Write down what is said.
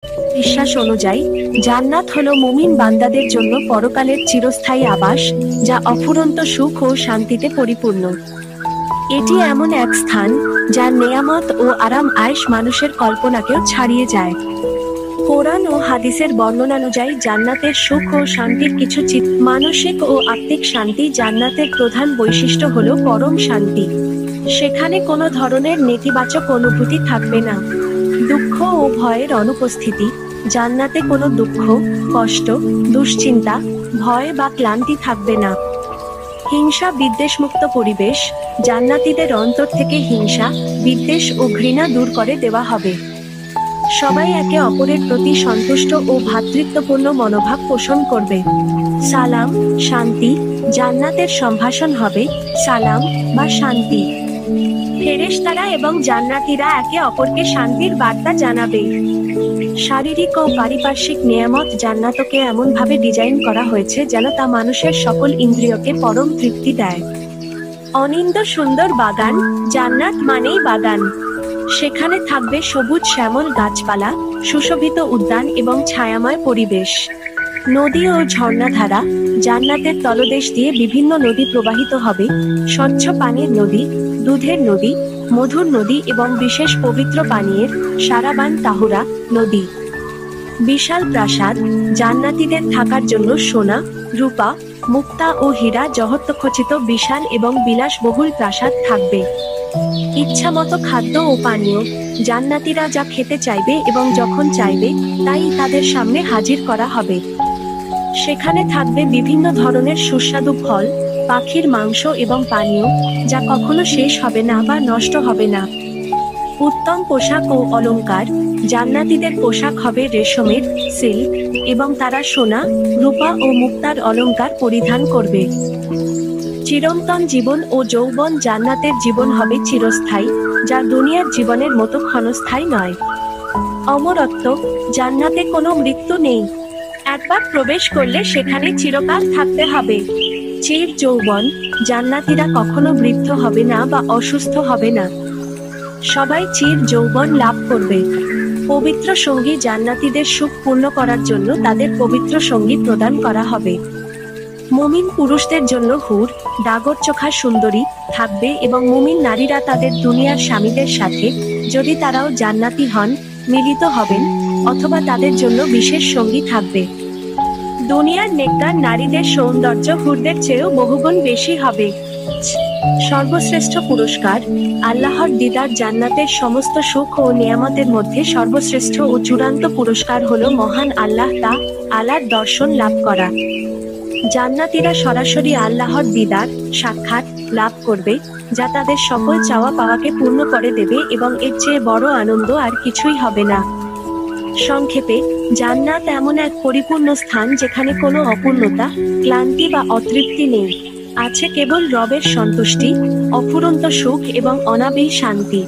বিশ্বাস অনুযায়ী জান্নাত হলো মুমিন বান্দাদের জন্য পরকালের চিরস্থায়ী আবাস, যা অফুরন্ত সুখ ও শান্তিতে পরিপূর্ণ। এটি এমন এক স্থান যার নেয়ামত ও আরাম আয়েশ মানুষের কল্পনাকেও ছাড়িয়ে যায়। কোরআন ও হাদিসের বর্ণনানুযায়ী জান্নাতের সুখ ও শান্তির কিছু মানসিক ও আত্মিক শান্তি। জান্নাতের প্রধান বৈশিষ্ট্য হলো পরম শান্তি। সেখানে কোনো ধরনের নেতিবাচক অনুভূতি থাকবে না। দুঃখ ও ভয়ের অনুপস্থিতি। জান্নাতে কোনো দুঃখ, কষ্ট, দুশ্চিন্তা, ভয় বা ক্লান্তি থাকবে না। হিংসা বিদ্বেষমুক্ত পরিবেশ। জান্নাতীদের অন্তর থেকে হিংসা, বিদ্বেষ ও ঘৃণা দূর করে দেওয়া হবে। সবাই একে অপরের প্রতি সন্তুষ্ট ও ভ্রাতৃত্বপূর্ণ মনোভাব পোষণ করবে। সালাম, শান্তি। জান্নাতের সম্ভাষণ হবে সালাম বা শান্তি। ফেরেশতারা এবং জান্নাতীরা একে অপরকে শান্তির বার্তা জানাবে। শারীরিক ও পারিপার্শ্বিক নেয়ামত। জান্নাতকে এমনভাবে ডিজাইন করা হয়েছে যেন তা মানুষের সকল ইন্দ্রিয়কে পরম তৃপ্তি দেয়। অনিন্দ সুন্দর বাগান। জান্নাত মানেই বাগান। সেখানে থাকবে সবুজ শ্যামল গাছপালা, সুশোভিত উদ্যান এবং ছায়াময় পরিবেশ। নদী ও ঝর্ণাধারা। জান্নাতের তলদেশ দিয়ে বিভিন্ন নদী প্রবাহিত হবে। স্বচ্ছ পানির নদী, দুধের নদী, মধুর নদী এবং বিশেষ পবিত্র পানীয়ের সারাবান তাহুরা নদী। বিশাল প্রাসাদ। জান্নাতীদের থাকার জন্য সোনা, রূপা, মুক্তা ও হীরা জহরতখচিত বিশাল এবং বিলাসবহুল প্রাসাদ থাকবে। ইচ্ছামতো খাদ্য ও পানীয়। জান্নাতীরা যা খেতে চাইবে এবং যখন চাইবে তাই তাদের সামনে হাজির করা হবে। সেখানে থাকবে বিভিন্ন ধরনের সুস্বাদু ফল, পাখির মাংস এবং পানীয়, যা কখনো শেষ হবে না বা নষ্ট হবে না। উত্তম পোশাক ও অলংকার। জান্নাতীদের পোশাক হবে রেশমের, সিল্ক এবং তারা সোনা, রূপা ও মুক্তার অলংকার পরিধান করবে। চিরন্তন জীবন ও যৌবন। জান্নাতের জীবন হবে চিরস্থায়ী, যা দুনিয়ার জীবনের মতো ক্ষণস্থায়ী নয়। অমরত্ব। জান্নাতে কোনো মৃত্যু নেই। একবার প্রবেশ করলে সেখানে চিরকাল থাকতে হবে। চির যৌবন। জান্নাতীরা কখনো বৃদ্ধ হবে না বা অসুস্থ হবে না। সবাই চির যৌবন লাভ করবে। পবিত্র সঙ্গী। জান্নাতীদের সুখ পূর্ণ করার জন্য তাদের পবিত্র সঙ্গী প্রদান করা হবে। মুমিন পুরুষদের জন্য হুর, ডাগরচোখা সুন্দরী থাকবে এবং মুমিন নারীরা তাদের দুনিয়ার স্বামীদের সাথে, যদি তারাও জান্নাতি হন, মিলিত হবেন, অথবা তাদের জন্য বিশেষ সঙ্গী থাকবে। দুনিয়ার নেককার নারীদের সৌন্দর্য হুরদের চেয়েও বহুগুণ বেশি হবে। সর্বশ্রেষ্ঠ পুরস্কার। আল্লাহর দিদার। জান্নাতের সমস্ত সুখ ও নিয়ামতের মধ্যে সর্বশ্রেষ্ঠ ও চূড়ান্ত পুরস্কার হলো মহান আল্লাহ আলার দর্শন লাভ করা। জান্নাতীরা সরাসরি আল্লাহর দিদার, সাক্ষাৎ লাভ করবে, যা তাদের সকল চাওয়া পাওয়াকে পূর্ণ করে দেবে এবং এর চেয়ে বড় আনন্দ আর কিছুই হবে না। সংক্ষেপে, জান্নাত এমন এক পরিপূর্ণ স্থান যেখানে কোনো অপূর্ণতা, ক্লান্তি বা অতৃপ্তি নেই। আছে কেবল রবের সন্তুষ্টি, অফুরন্ত সুখ এবং অনাবিল শান্তি।